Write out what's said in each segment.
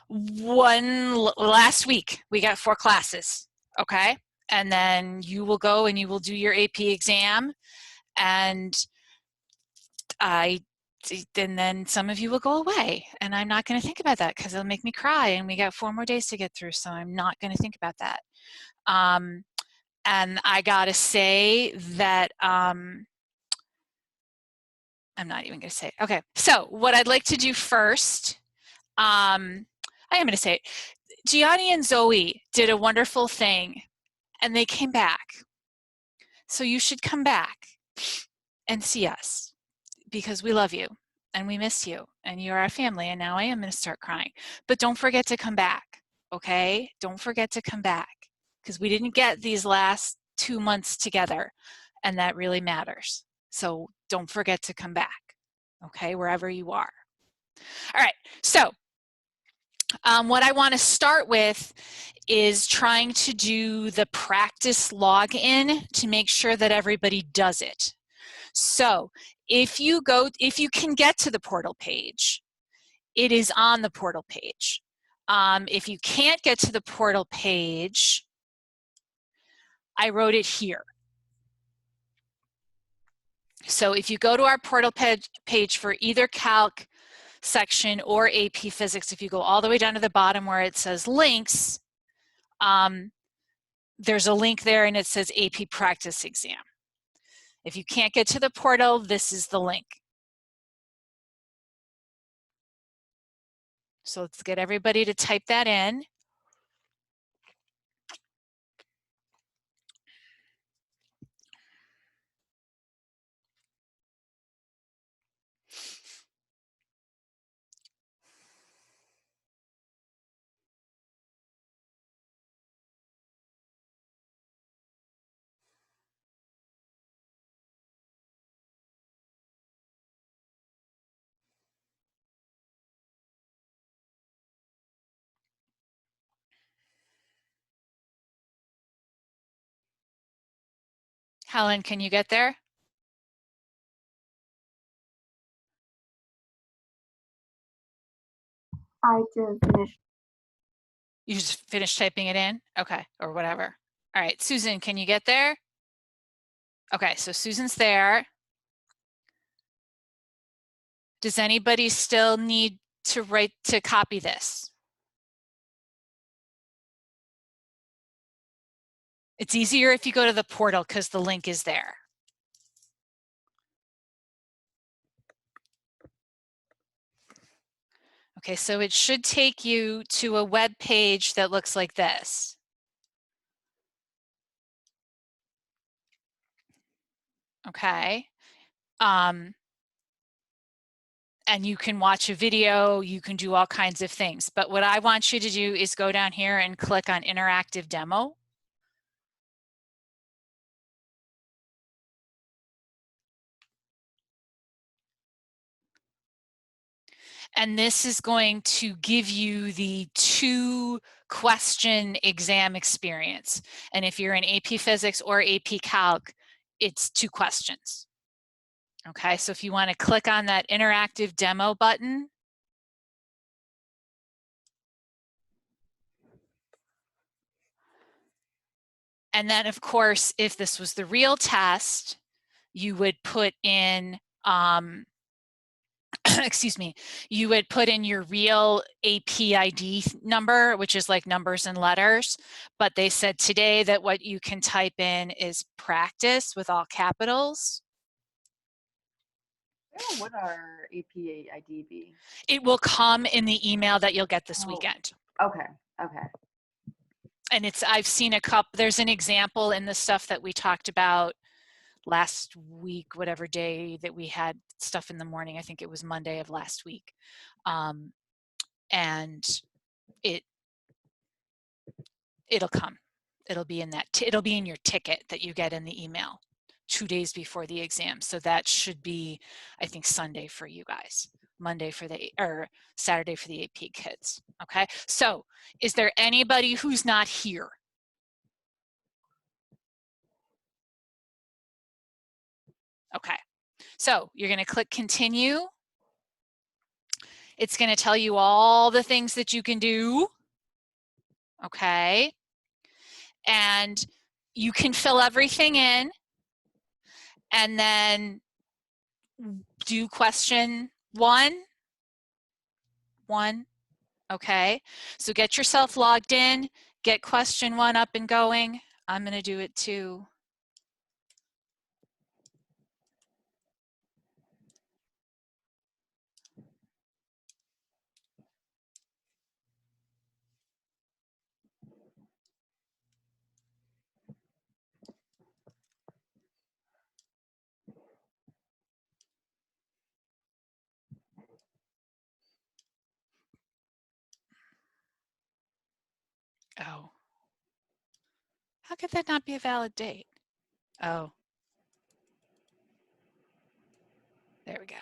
Last week we got 4 classes, okay? And then you will go and you will do your AP exam, and then some of you will go away, and I'm not going to think about that because it'll make me cry, and we got 4 more days to get through, so I'm not going to think about that. And I gotta say that I'm not even going to say it. Okay, so what I'd like to do first, I am going to say it. Gianni and Zoe did a wonderful thing, and they came back. So you should come back and see us, because we love you and we miss you and you're our family. And now I am going to start crying, but don't forget to come back. Okay, don't forget to come back, because we didn't get these last 2 months together, and that really matters. So don't forget to come back, okay, wherever you are. All right, so what I want to start with is trying to do the practice login to make sure that everybody does it. So if you can get to the portal page, it is on the portal page. If you can't get to the portal page, I wrote it here. So if you go to our portal page for either Calc section or AP Physics, if you go all the way down to the bottom where it says links, there's a link there and it says AP Practice Exam. If you can't get to the portal, this is the link. So let's get everybody to type that in. Helen, can you get there? I just finished. You just finished typing it in? Okay, or whatever. All right, Susan, can you get there? Okay, so Susan's there. Does anybody still need to copy this? It's easier if you go to the portal because the link is there. Okay, so it should take you to a web page that looks like this. Okay. And you can watch a video, you can do all kinds of things. But what I want you to do is go down here and click on Interactive Demo. And this is going to give you the 2-question exam experience. And if you're in AP Physics or AP Calc, it's 2 questions. Okay, so if you want to click on that interactive demo button, and then of course, if this was the real test, you would put in excuse me, you would put in your real AP ID number, which is like numbers and letters. But they said today that what you can type in is practice with all capitals. Where would our APA ID be? It will come in the email that you'll get this weekend. Okay, okay. And I've seen a couple, there's an example in the stuff that we talked about last week, whatever day that we had stuff in the morning. I think it was Monday of last week. And it'll come. It'll be in it'll be in your ticket that you get in the email 2 days before the exam. So that should be, I think, Sunday for you guys, Monday for or Saturday for the AP kids. Okay. So is there anybody who's not here? Okay. So you're going to click continue. It's going to tell you all the things that you can do. Okay. And you can fill everything in and then do question one. Okay. So get yourself logged in, get question one up and going. I'm going to do it too. Oh, how could that not be a valid date? Oh, there we go.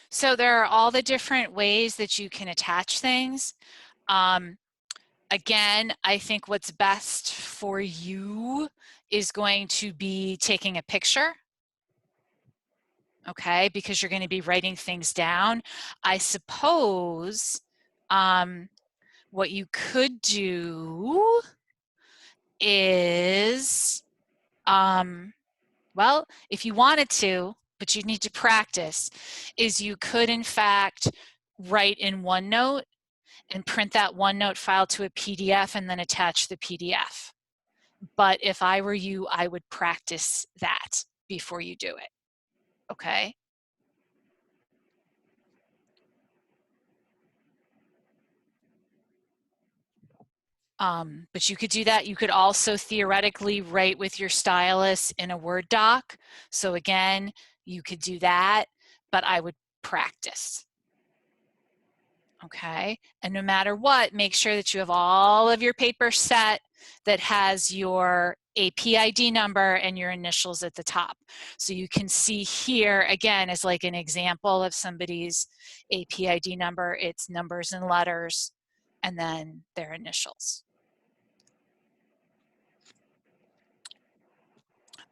So there are all the different ways that you can attach things. Again, I think what's best for you is going to be taking a picture, okay, because you're going to be writing things down. I suppose what you could do is, well, if you wanted to, but you need to practice, is you could in fact write in OneNote and print that OneNote file to a PDF and then attach the PDF. But if I were you, I would practice that before you do it, okay? But you could do that. You could also theoretically write with your stylus in a Word doc. So again, you could do that, but I would practice. Okay, and no matter what, make sure that you have all of your paper set that has your APID number and your initials at the top. So you can see here, again, as like an example of somebody's APID number, it's numbers and letters, and then their initials.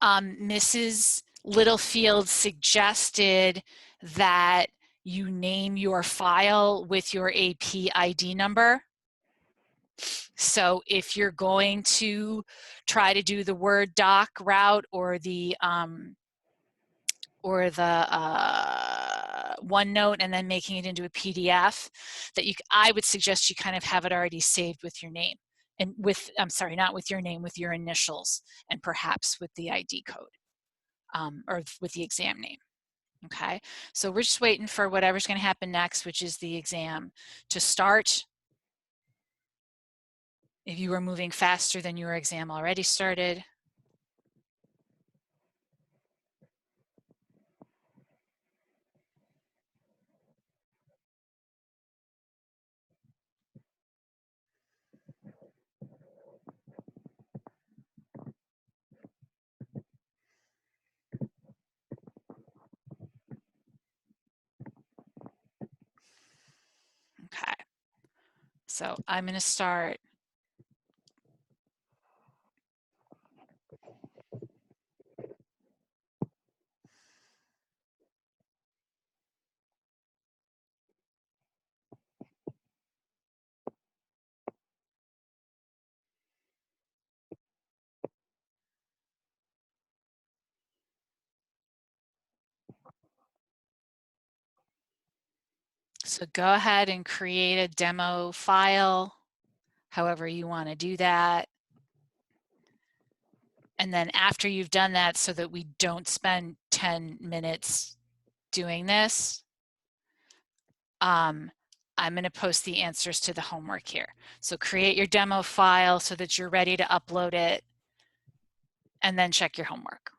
Mrs. Littlefield suggested that you name your file with your APID number. So if you're going to try to do the Word doc route or the OneNote and then making it into a PDF, that I would suggest you kind of have it already saved with your name and with, I'm sorry, not with your name, with your initials and perhaps with the ID code or with the exam name. Okay, so we're just waiting for whatever's going to happen next, which is the exam to start. If you were moving faster than your exam already started. Okay, so I'm going to start. So go ahead and create a demo file, however you want to do that. And then after you've done that, so that we don't spend 10 minutes doing this, I'm going to post the answers to the homework here. So create your demo file so that you're ready to upload it, and then check your homework.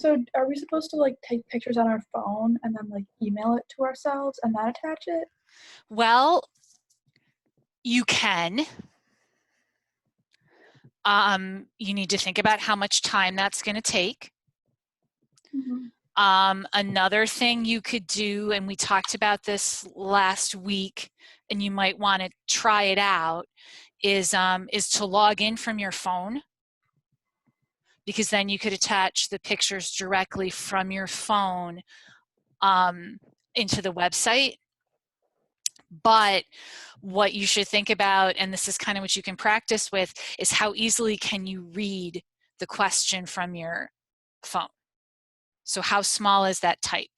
So are we supposed to like take pictures on our phone and then like email it to ourselves and then attach it? Well, you can. You need to think about how much time that's going to take. Mm-hmm. Another thing you could do, and we talked about this last week, and you might want to try it out, is to log in from your phone, because then you could attach the pictures directly from your phone into the website. But what you should think about, and this is kind of what you can practice with, is how easily can you read the question from your phone? So how small is that type?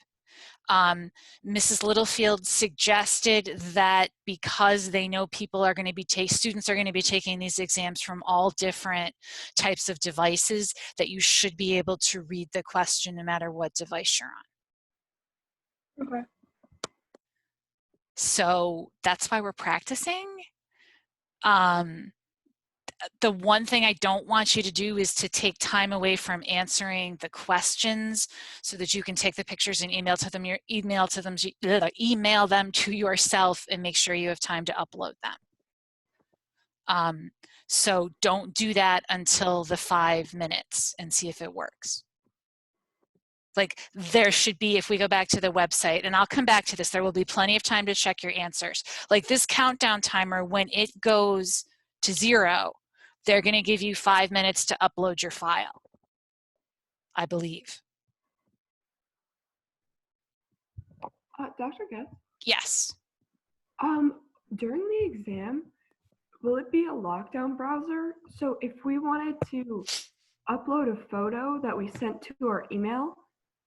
Mrs. Littlefield suggested that because they know people are going to be students are going to be taking these exams from all different types of devices, that you should be able to read the question no matter what device you're on. Okay. So that's why we're practicing. The one thing I don't want you to do is to take time away from answering the questions so that you can take the pictures and email them to yourself and make sure you have time to upload them. So don't do that until the 5 minutes and see if it works. Like there should be, if we go back to the website, and I'll come back to this, there will be plenty of time to check your answers. Like this countdown timer, when it goes to 0, they're going to give you 5 minutes to upload your file, I believe. Dr. Guest? Yes. During the exam, will it be a lockdown browser? So if we wanted to upload a photo that we sent to our email,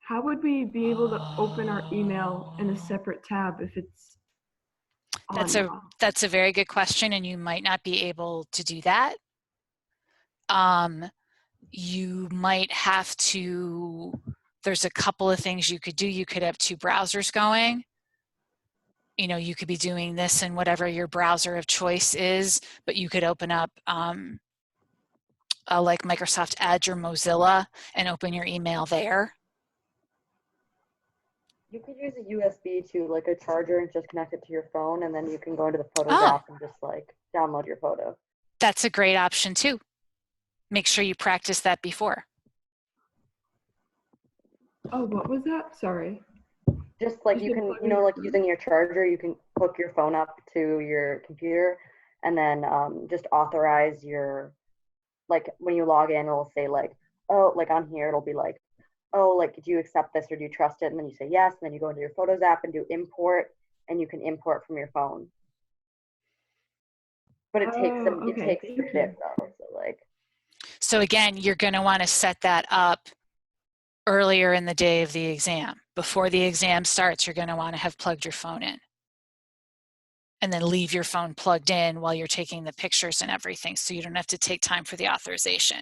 how would we be able to open our email in a separate tab if it's on now? That's a very good question, and you might not be able to do that. You might have to, there's a couple of things you could do. You could have 2 browsers going. You know, you could be doing this in whatever your browser of choice is, but you could open up like Microsoft Edge or Mozilla and open your email there. You could use a USB to like a charger and just connect it to your phone, and then you can go into the Photos Oh, app and just like download your photo. That's a great option too. Make sure you practice that before. Oh, what was that? Sorry. Just like you can, you know, like using your charger, you can hook your phone up to your computer and then just authorize your, like when you log in, it'll say like, oh, like on here, it'll be like, oh, like, do you accept this or do you trust it? And then you say yes, and then you go into your Photos app and do import, and you can import from your phone. But it takes them, it takes a bit though. So like. So again, you're going to want to set that up earlier in the day of the exam. Before the exam starts, you're going to want to have plugged your phone in. And then leave your phone plugged in while you're taking the pictures and everything, so you don't have to take time for the authorization.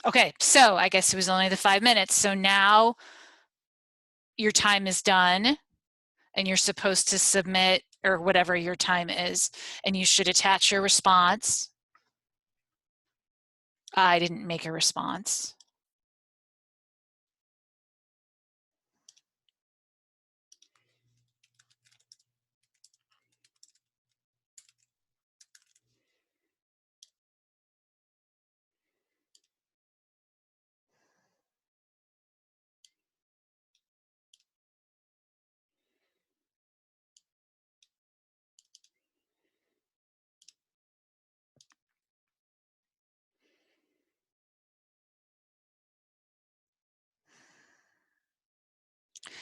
Okay, so I guess it was only the 5 minutes. So now your time is done and you're supposed to submit, or whatever your time is, and you should attach your response. I didn't make a response.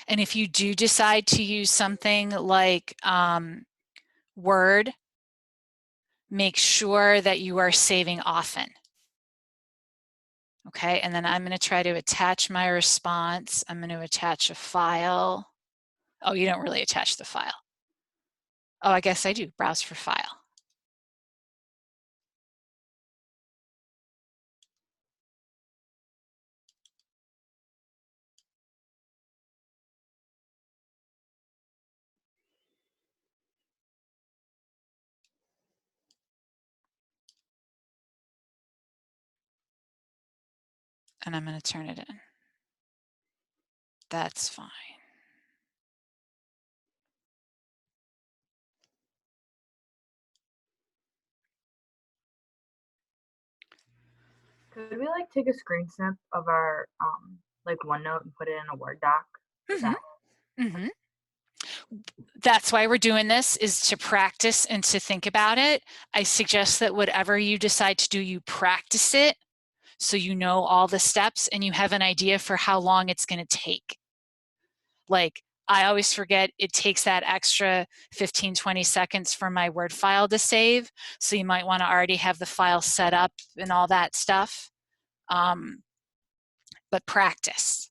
And if you do decide to use something like Word, make sure that you are saving often. Okay, and then I'm going to try to attach my response. I'm going to attach a file. Oh, you don't really attach the file. Oh, I guess I do. Browse for file. and I'm going to turn it in. That's fine. Could we like take a screen snap of our like OneNote and put it in a Word doc? That's why we're doing this, is to practice and to think about it. I suggest that whatever you decide to do, you practice it so you know all the steps and you have an idea for how long it's going to take. Like, I always forget it takes that extra 15, 20 seconds for my Word file to save. So you might want to already have the file set up and all that stuff. But practice.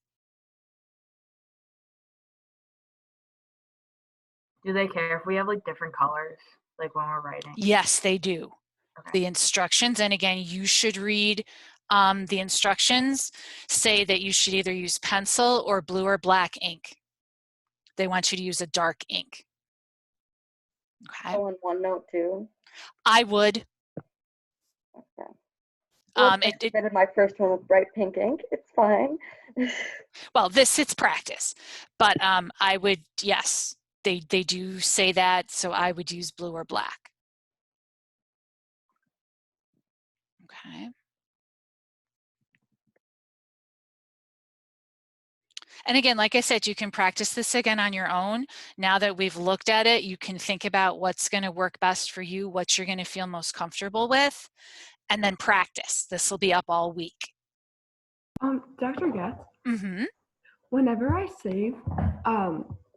Do they care if we have like different colors, like when we're writing? Yes, they do. Okay. The instructions, and again, you should read the instructions, say that you should either use pencil or blue or black ink. They want you to use a dark ink. Okay. Oh, and OneNote too. I would. Okay. Well, I It, submitted my first one with bright pink ink. It's fine. well, it's practice, but I would, yes, they do say that, so I would use blue or black. Okay. And again, like I said, you can practice this again on your own. Now that we've looked at it, you can think about what's going to work best for you, what you're going to feel most comfortable with, and then practice. This will be up all week. Dr. Getz, Mm-hmm. whenever I save,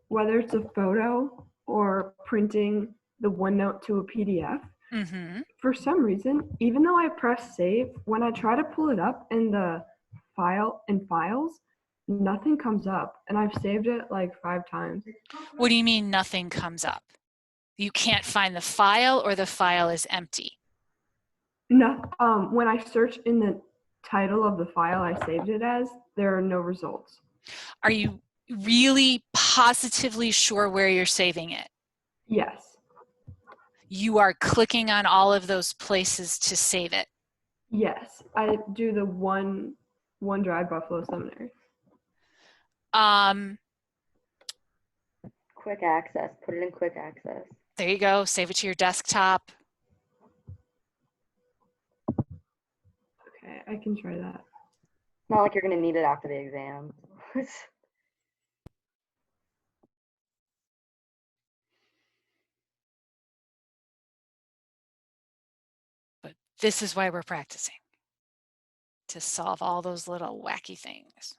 whether it's a photo or printing the OneNote to a PDF, Mm-hmm. for some reason, even though I press save, when I try to pull it up in the file and files, nothing comes up. And I've saved it like 5 times. What do you mean nothing comes up? You can't find the file, or the file is empty? No, when I search in the title of the file I saved it as, there are no results. Are you really positively sure where you're saving it? Yes. You are clicking on all of those places to save it? Yes, I do the OneDrive Buffalo Seminary. Quick access. Put it in quick access. There you go. Save it to your desktop. Okay, I can try that. It's not like you're going to need it after the exam. But this is why we're practicing, to solve all those little wacky things.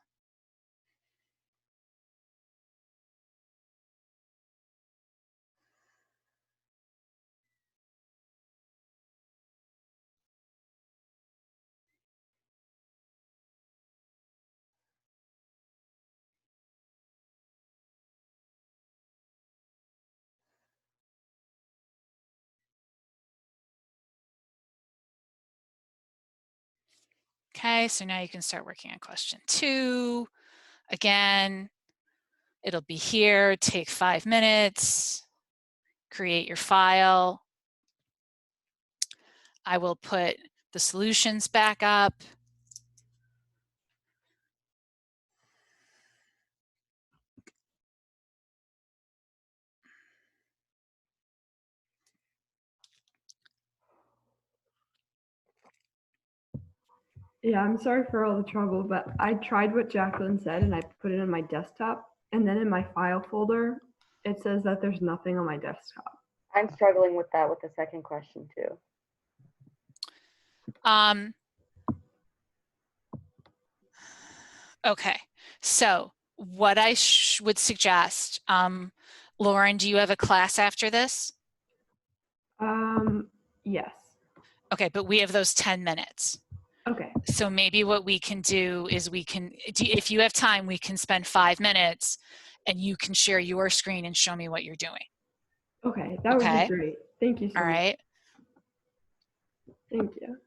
Okay, so now you can start working on question 2. Again, it'll be here, take 5 minutes, create your file. I will put the solutions back up. Yeah, I'm sorry for all the trouble, but I tried what Jacqueline said and I put it in my desktop, and then in my file folder, it says that there's nothing on my desktop. I'm struggling with that with the second question too. Okay, so what I would suggest, Lauren, do you have a class after this? Yes. Okay, but we have those 10 minutes. Okay. So maybe what we can do is we can, if you have time, we can spend 5 minutes and you can share your screen and show me what you're doing. Okay, that would be great. Thank you so much. All right. Thank you.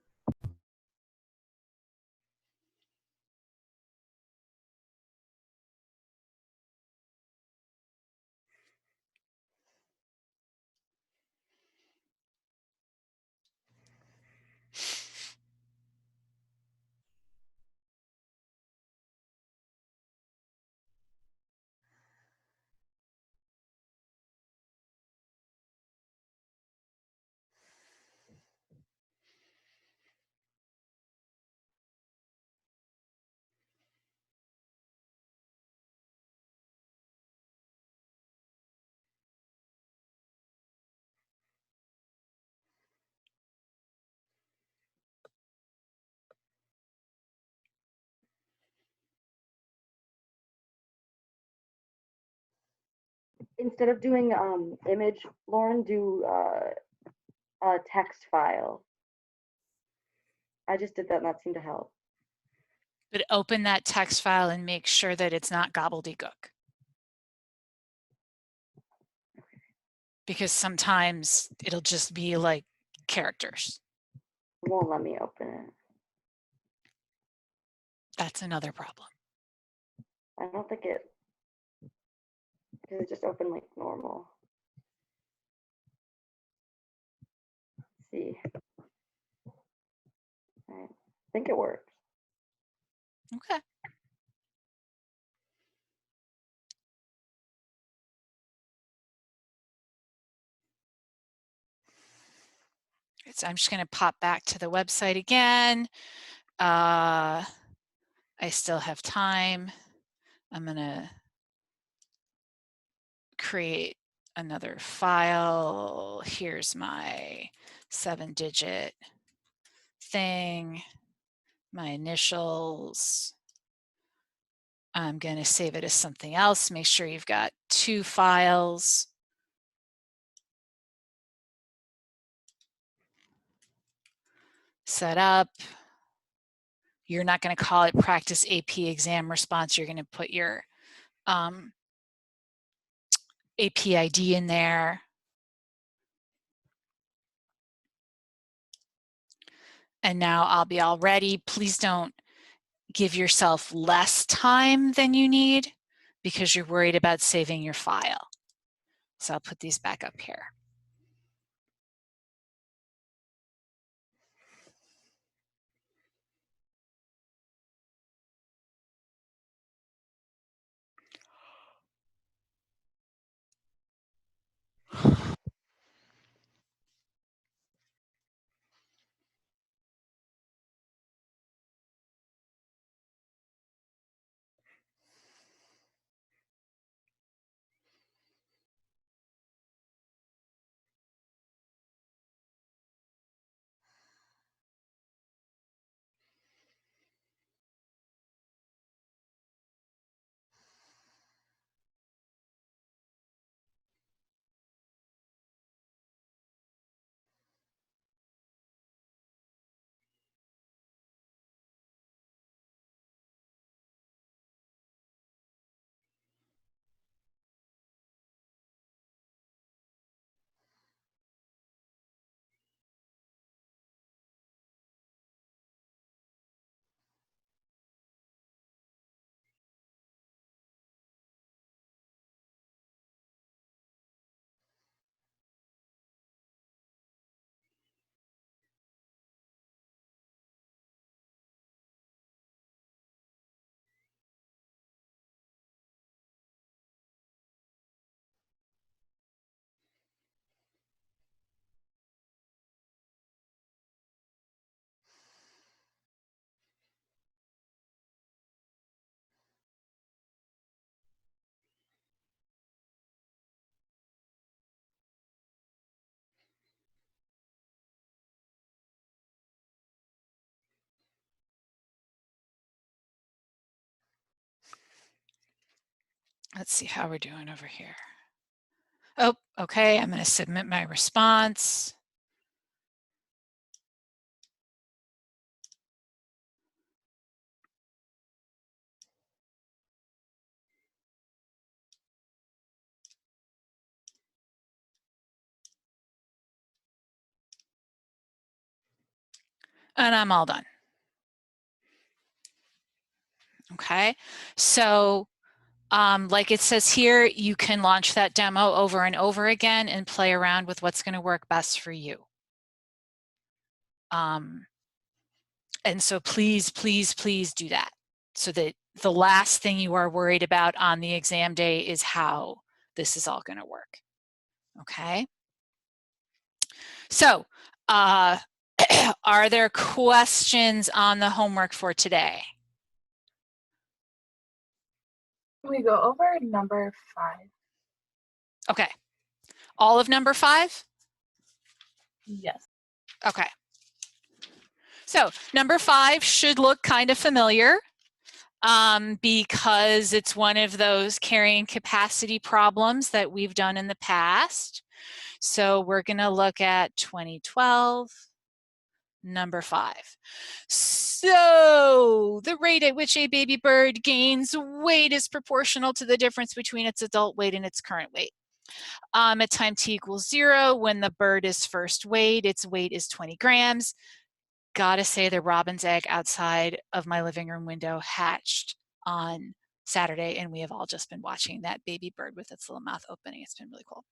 instead of doing image, Lauren, do a text file. I just did that and that seemed to help. But open that text file and make sure that it's not gobbledygook. Because sometimes it'll just be like characters. It won't let me open it. That's another problem. I don't think it, because it just opened like normal. Let's see. I think it works. Okay. So I'm just going to pop back to the website again. I still have time. I'm going to create another file. Here's my 7-digit thing, my initials. I'm going to save it as something else. Make sure you've got 2 files. Set up. You're not going to call it practice AP exam response. You're going to put your AP ID in there. And now I'll be all ready. Please don't give yourself less time than you need because you're worried about saving your file. So I'll put these back up here. Let's see how we're doing over here. Oh, okay, I'm going to submit my response. And I'm all done. Okay, so like it says here, you can launch that demo over and over again and play around with what's going to work best for you. And so please, please, please do that so that the last thing you are worried about on the exam day is how this is all going to work. Okay. So are there questions on the homework for today? We go over number 5. Okay. All of number 5? Yes. Okay. So number 5 should look kind of familiar. because it's one of those carrying capacity problems that we've done in the past. So we're going to look at 2012, number 5. So the rate at which a baby bird gains weight is proportional to the difference between its adult weight and its current weight. At time t equals 0, when the bird is first weighed, its weight is 20 grams. Gotta say, the robin's egg outside of my living room window hatched on Saturday, and we have all just been watching that baby bird with its little mouth opening. It's been really cool.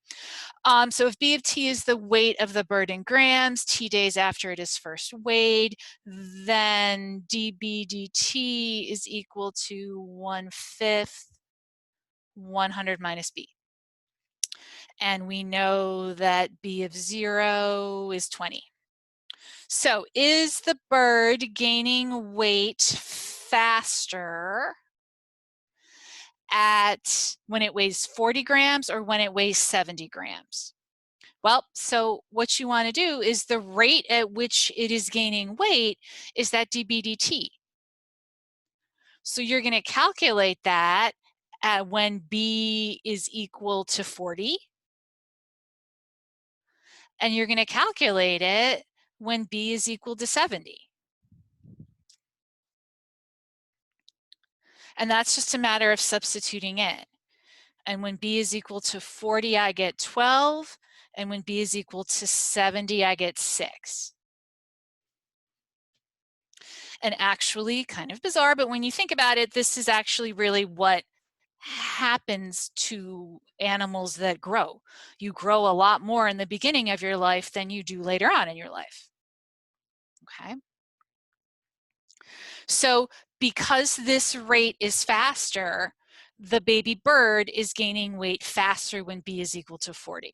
So if B of t is the weight of the bird in grams, t days after it is first weighed, then dB dt is equal to 1/5 100 minus b. And we know that B of 0 is 20. So is the bird gaining weight faster at when it weighs 40 grams or when it weighs 70 grams? Well, so what you want to do is the rate at which it is gaining weight is that dB dt. So you're going to calculate that at when B is equal to 40. And you're going to calculate it when B is equal to 70. And that's just a matter of substituting in. And when B is equal to 40, I get 12. And when B is equal to 70, I get 6. And actually, kind of bizarre, but when you think about it, this is actually really what happens to animals that grow. You grow a lot more in the beginning of your life than you do later on in your life. Okay. So because this rate is faster, the baby bird is gaining weight faster when B is equal to 40.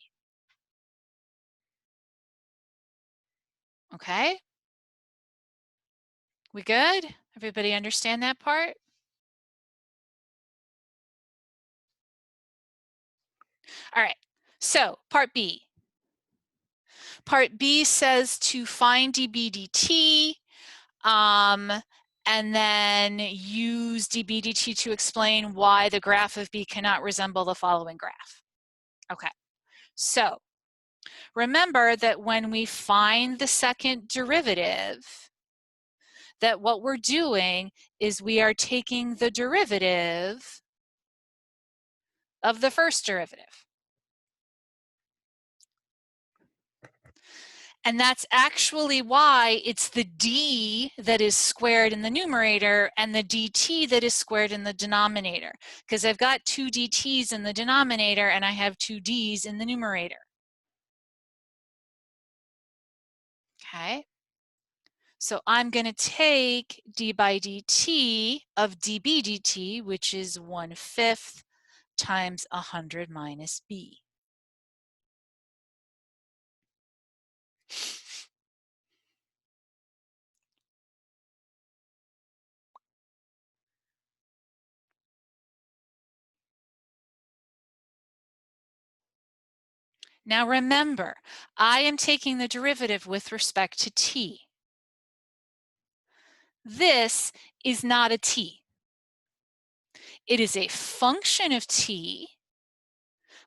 Okay? We good? Everybody understand that part? All right, so part B. Part B says to find dB dt, and then use dB dt to explain why the graph of B cannot resemble the following graph. Okay, so remember that when we find the second derivative, that what we're doing is we are taking the derivative of the first derivative. And that's actually why it's the d that is squared in the numerator and the dt that is squared in the denominator, because I've got 2 dt's in the denominator and I have 2 d's in the numerator. Okay, so I'm going to take d by dt of dB dt, which is 1/5 times 100 minus b. Now remember, I am taking the derivative with respect to t. This is not a t. It is a function of t,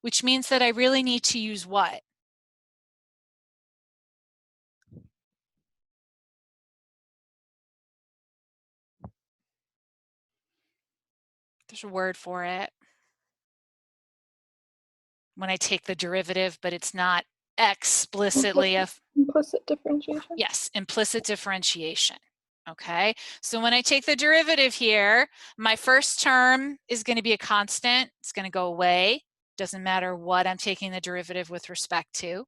which means that I really need to use what? There's a word for it. When I take the derivative, but it's not explicitly implicit differentiation. Yes, implicit differentiation. Okay, so when I take the derivative here, my first term is going to be a constant. It's going to go away. Doesn't matter what I'm taking the derivative with respect to.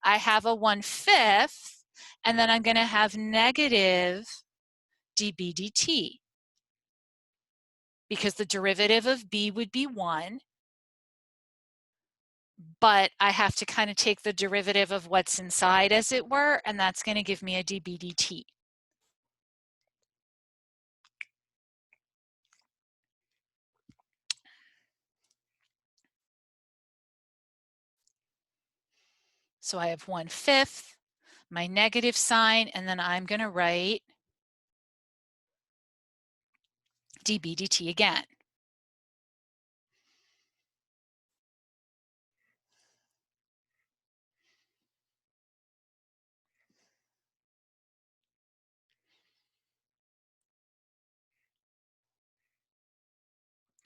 I have a 1/5, and then I'm going to have negative dB dt, because the derivative of b would be 1, but I have to kind of take the derivative of what's inside, as it were, and that's going to give me a dB dt. So I have 1/5, my negative sign, and then I'm going to write dB dt again.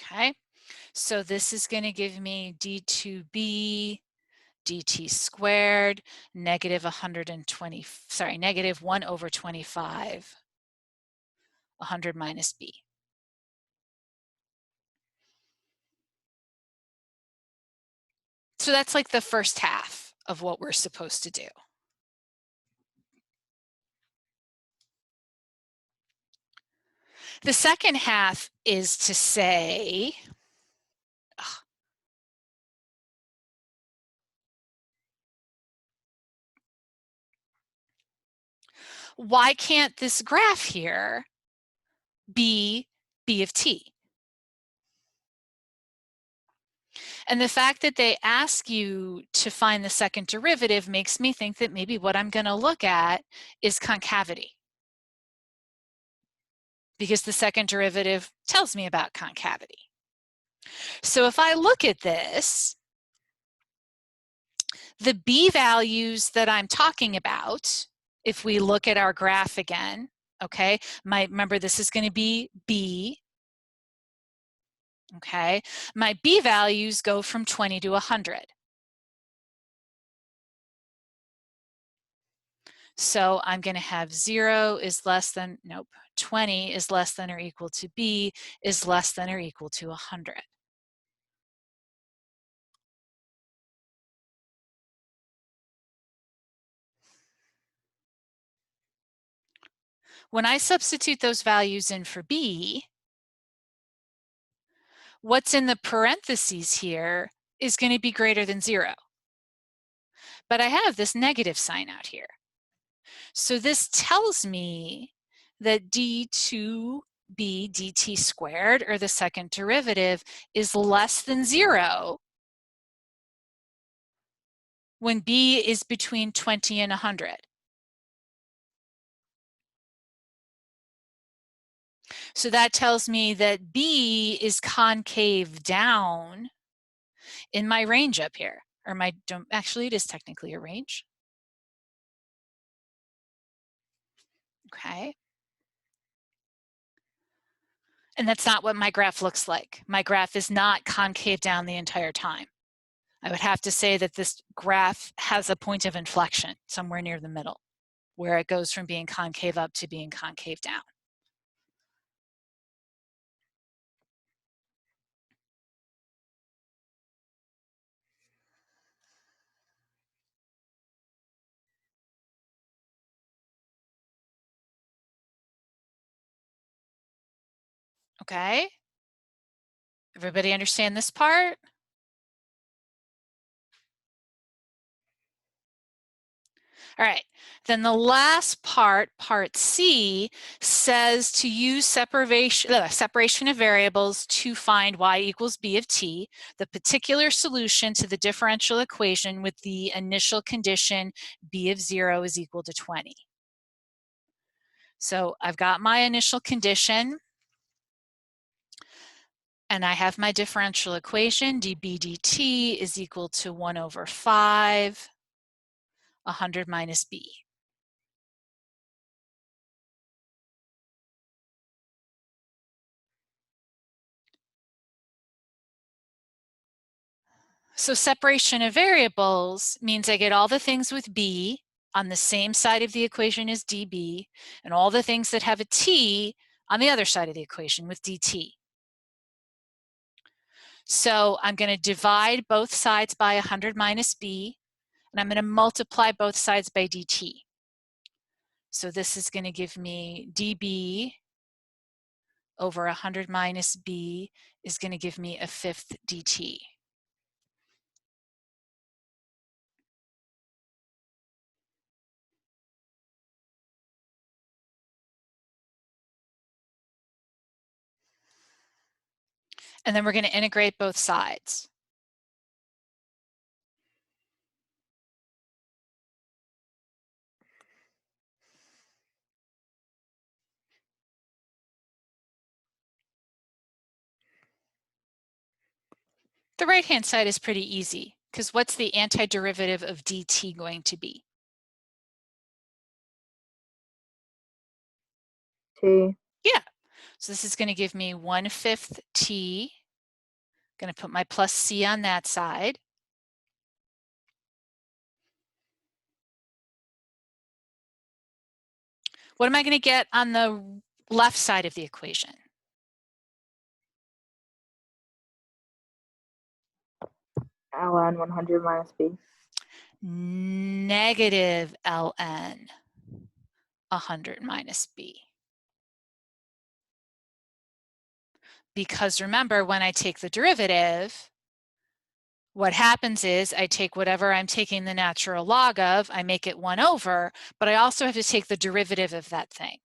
Okay, so this is going to give me d2b dt squared negative 120, sorry, negative 1 over 25, 100 minus b. So that's like the first half of what we're supposed to do. The second half is to say, why can't this graph here be b of t? And the fact that they ask you to find the second derivative makes me think that maybe what I'm going to look at is concavity, because the second derivative tells me about concavity. So if I look at this, the b values that I'm talking about, if we look at our graph again, okay, remember this is going to be b, okay, my b values go from 20 to 100. So I'm going to have 0 is less than, nope, 20 is less than or equal to b is less than or equal to 100. When I substitute those values in for b, what's in the parentheses here is going to be greater than 0. But I have this negative sign out here. So this tells me that d2b dt squared, or the second derivative, is less than 0 when b is between 20 and 100. So that tells me that b is concave down in my range up here, or actually it is technically a range. Okay. And that's not what my graph looks like. My graph is not concave down the entire time. I would have to say that this graph has a point of inflection somewhere near the middle, where it goes from being concave up to being concave down. Okay? Everybody understand this part? All right, then the last part, part C, says to use separation of variables to find y equals b of t, the particular solution to the differential equation with the initial condition b of 0 is equal to 20. So I've got my initial condition, and I have my differential equation, db dt is equal to 1 over 5, 100 minus b. So separation of variables means I get all the things with b on the same side of the equation as db, and all the things that have a t on the other side of the equation with dt. So I'm going to divide both sides by 100 minus b, and I'm going to multiply both sides by dt. So this is going to give me db over 100 minus b is going to give me a fifth dt. And then we're going to integrate both sides. The right-hand side is pretty easy, because what's the antiderivative of dt going to be? T. Yeah, so this is going to give me 1/5 t. Going to put my plus c on that side. What am I going to get on the left side of the equation? ln 100 minus b. Negative ln 100 minus b. Because remember, when I take the derivative, what happens is I take whatever I'm taking the natural log of, I make it 1 over, but I also have to take the derivative of that thing,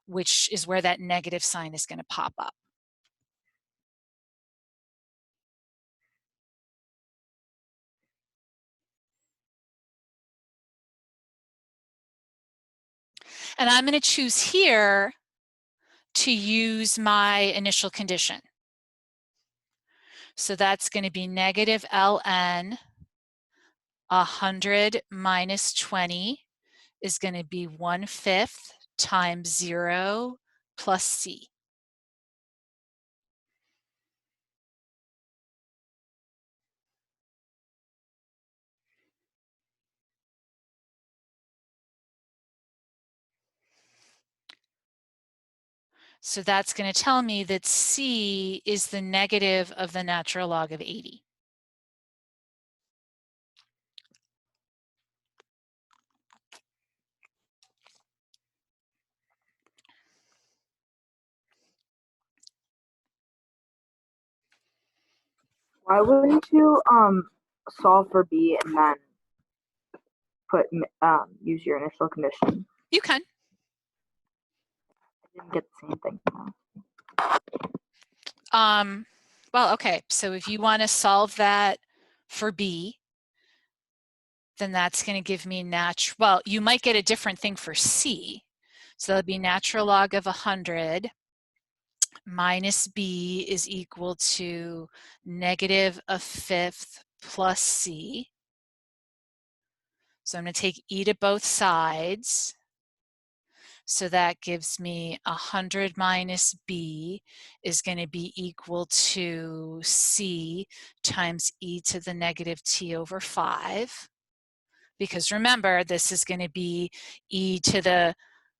which is where that negative sign is going to pop up. And I'm going to choose here to use my initial condition. So that's going to be negative ln 100 minus 20 is going to be 1/5 times 0 plus c. So that's going to tell me that c is the negative of the natural log of 80. Why wouldn't you solve for b and then put use your initial condition? You can. I didn't get the same thing. Well, okay, so if you want to solve that for b, then that's going to give me well, you might get a different thing for c. So that'll be natural log of 100 minus b is equal to negative 1/5 plus c. So I'm going to take e to both sides. So that gives me 100 minus b is going to be equal to c times e to the negative t over 5. Because remember, this is going to be e to the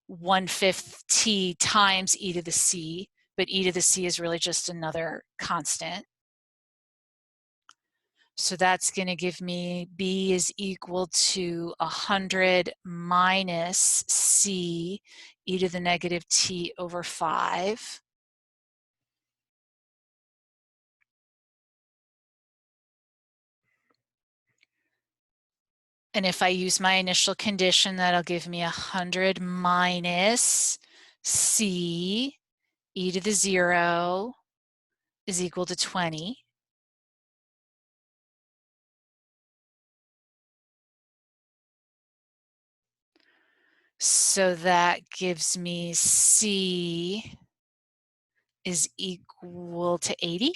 1/5 t times e to the c, but e to the c is really just another constant. So that's going to give me b is equal to 100 minus c e to the negative t over 5. And if I use my initial condition, that'll give me 100 minus c e to the 0 is equal to 20. So that gives me c is equal to 80.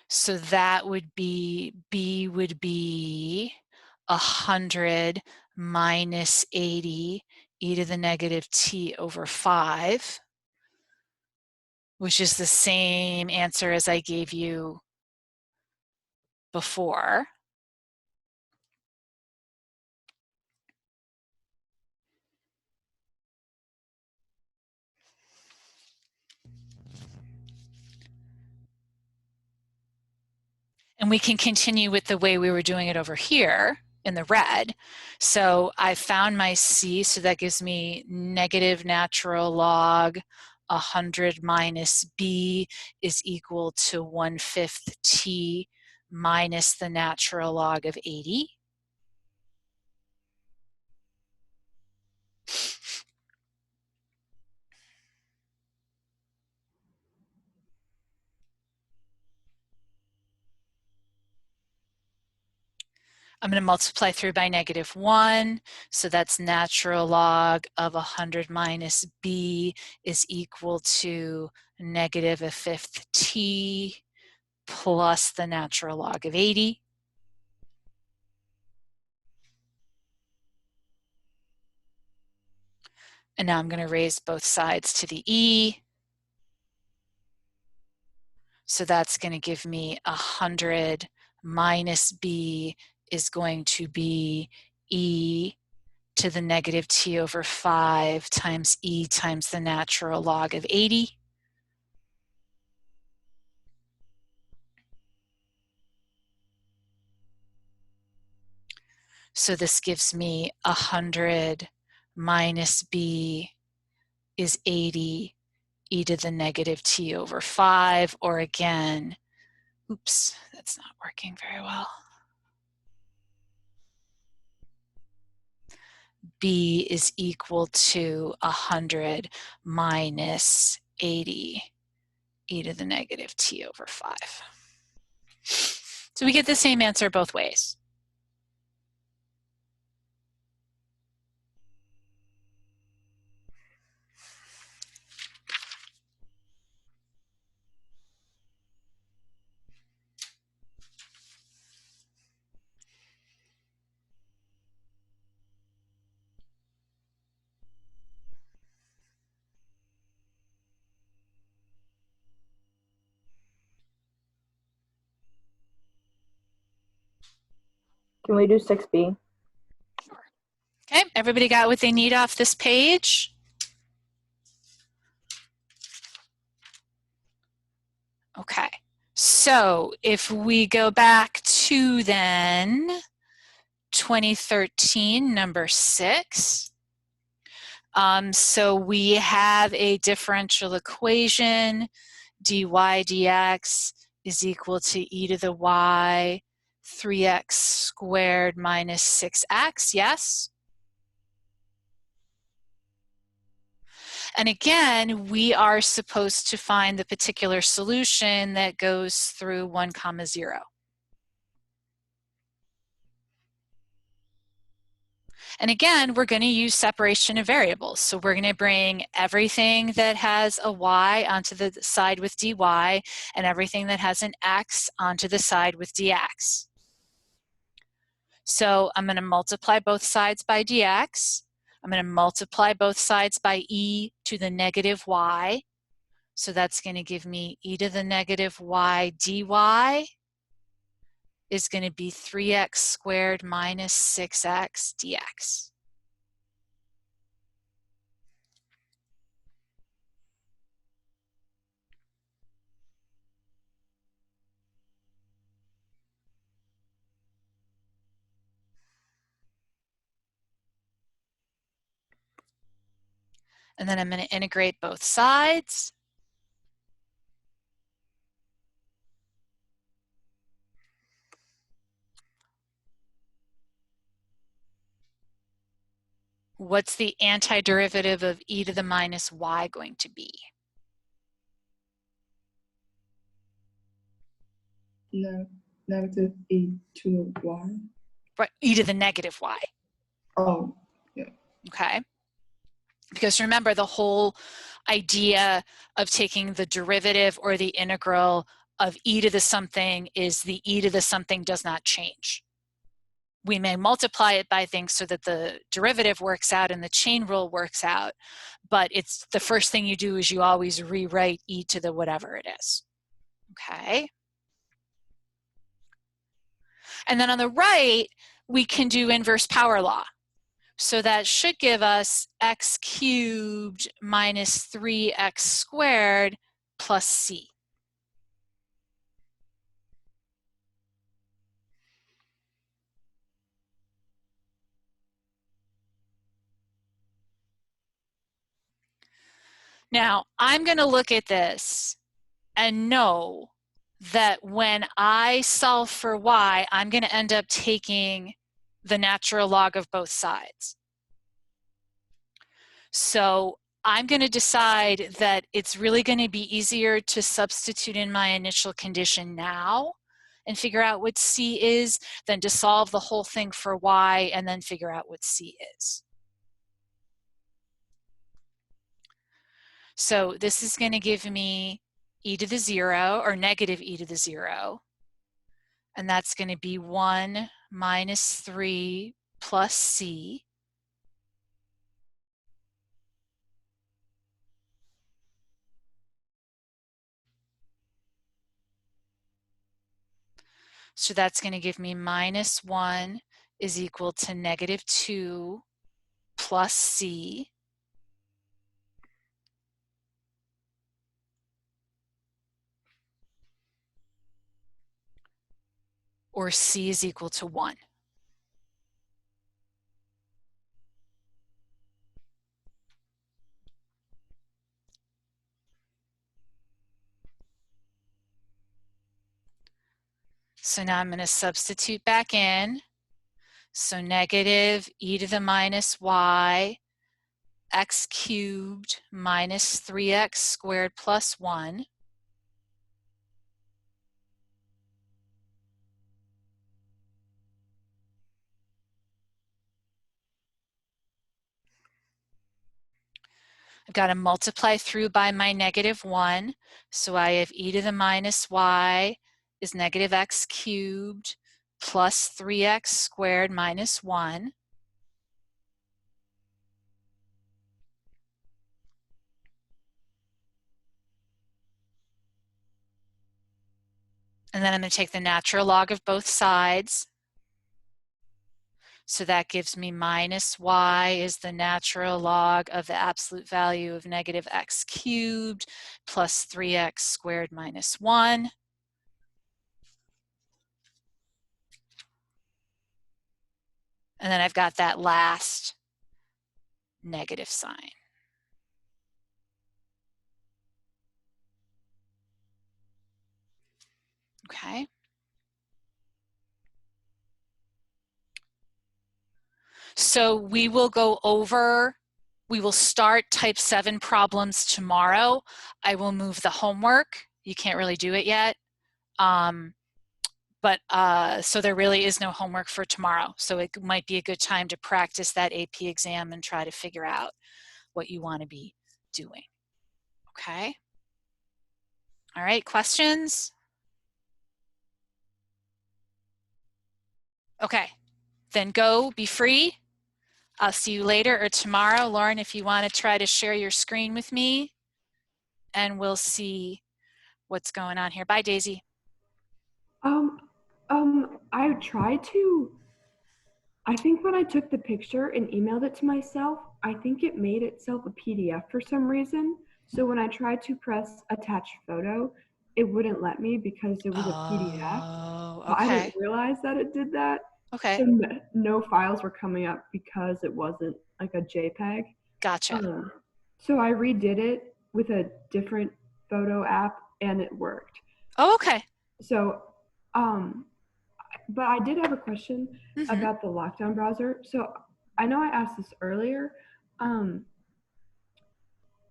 So that would be, b would be 100 minus 80 e to the negative t over 5, which is the same answer as I gave you before. And we can continue with the way we were doing it over here in the red. So I found my c, so that gives me negative natural log 100 minus b is equal to 1/5 t minus the natural log of 80. I'm going to multiply through by -1, so that's natural log of 100 minus b is equal to -1/5 t plus the natural log of 80. And now I'm going to raise both sides to the e. So that's going to give me 100 minus b is going to be e to the -t/5 times e times the natural log of 80. So this gives me 100 minus b is 80 e to the -t/5, or again, oops, that's not working very well. B is equal to 100 minus 80 e to the -t/5. So we get the same answer both ways. Can we do 6B? Okay, everybody got what they need off this page? Okay, so if we go back to then 2013, number 6. So we have a differential equation, dy dx is equal to e to the y 3x squared minus 6x, yes? And again, we are supposed to find the particular solution that goes through 1, 0. And again, we're going to use separation of variables. So we're going to bring everything that has a y onto the side with dy and everything that has an x onto the side with dx. So I'm going to multiply both sides by dx. I'm going to multiply both sides by e to the -y. So that's going to give me e to the -y dy is going to be 3x squared minus 6x dx. And then I'm going to integrate both sides. What's the antiderivative of e to the -y going to be? No, negative e to the y. Right, e to the -y. Oh, yeah. Okay. Because remember, the whole idea of taking the derivative or the integral of e to the something is the e to the something does not change. We may multiply it by things so that the derivative works out and the chain rule works out, but it's the first thing you do is you always rewrite e to the whatever it is. Okay. And then on the right, we can do inverse power law. So that should give us x cubed minus 3x squared plus c. Now, I'm going to look at this and know that when I solve for y, I'm going to end up taking the natural log of both sides. So I'm going to decide that it's really going to be easier to substitute in my initial condition now and figure out what C is than to solve the whole thing for Y and then figure out what C is. So this is going to give me e to the 0, or negative e to the 0. And that's going to be 1 minus 3 plus C. So that's going to give me minus 1 is equal to negative 2 plus C. Or C is equal to 1. So now I'm going to substitute back in. So negative e to the minus y, x cubed minus 3x squared plus 1. I've got to multiply through by my negative 1. So I have e to the minus y is negative x cubed plus 3x squared minus 1. And then I'm going to take the natural log of both sides. So that gives me minus y is the natural log of the absolute value of negative x cubed plus 3x squared minus 1. And then I've got that last negative sign. Okay. So we will go over, we will start type 7 problems tomorrow. I will move the homework. You can't really do it yet. So there really is no homework for tomorrow. So it might be a good time to practice that AP exam and try to figure out what you want to be doing. Okay. All right, questions? Okay, then go, be free. I'll see you later or tomorrow. Lauren, if you want to try to share your screen with me, and we'll see what's going on here. Bye, Daisy. I tried to, I think when I took the picture and emailed it to myself, I think it made itself a PDF for some reason. So when I tried to press attach photo, it wouldn't let me because it was a PDF. Oh, But I okay. didn't realize that it did that. Okay. So no files were coming up because it wasn't like a JPEG. Gotcha. So I redid it with a different photo app and it worked. Oh, okay. So, but I did have a question about the lockdown browser. So I know I asked this earlier,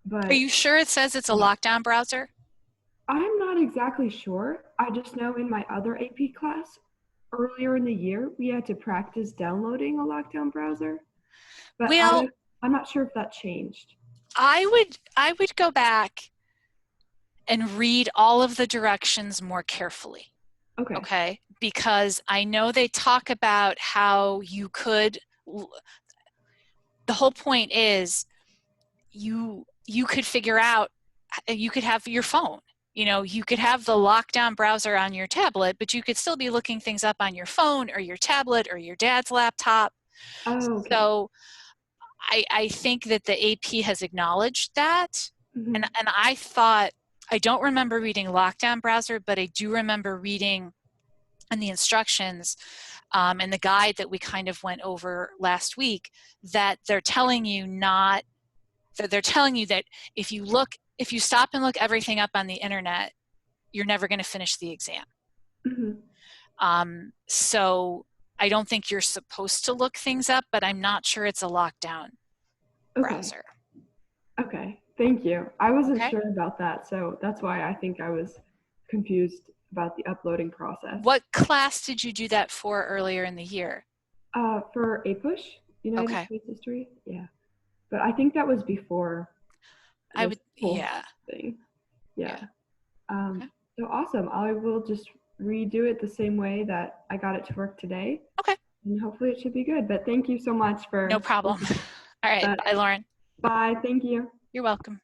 but are you sure it says it's a lockdown browser? I'm not exactly sure. I just know in my other AP class earlier in the year, we had to practice downloading a lockdown browser. But Well, I'm not sure if that changed. I would go back and read all of the directions more carefully. Okay. Okay, because I know they talk about how you could, the whole point is you could figure out, you could have your phone, you know, you could have the lockdown browser on your tablet, but you could still be looking things up on your phone or your tablet or your dad's laptop. Oh, okay. So I think that the AP has acknowledged that. And I thought, I don't remember reading lockdown browser, but I do remember reading in the instructions and the guide that we kind of went over last week that they're telling you not, that they're telling you that if you stop and look everything up on the internet, you're never going to finish the exam. So I don't think you're supposed to look things up, but I'm not sure it's a lockdown browser. Okay, thank you. I wasn't sure about that, so that's why I think I was confused about the uploading process. What class did you do that for earlier in the year? For APUSH, United Okay. States History. Yeah. But I think that was before I this would, whole yeah. thing. Yeah. Okay. So awesome. I will just redo it the same way that I got it to work today. Okay. And hopefully it should be good. But thank you so much for No problem. All right. Bye, Lauren. Bye. Thank you. You're welcome.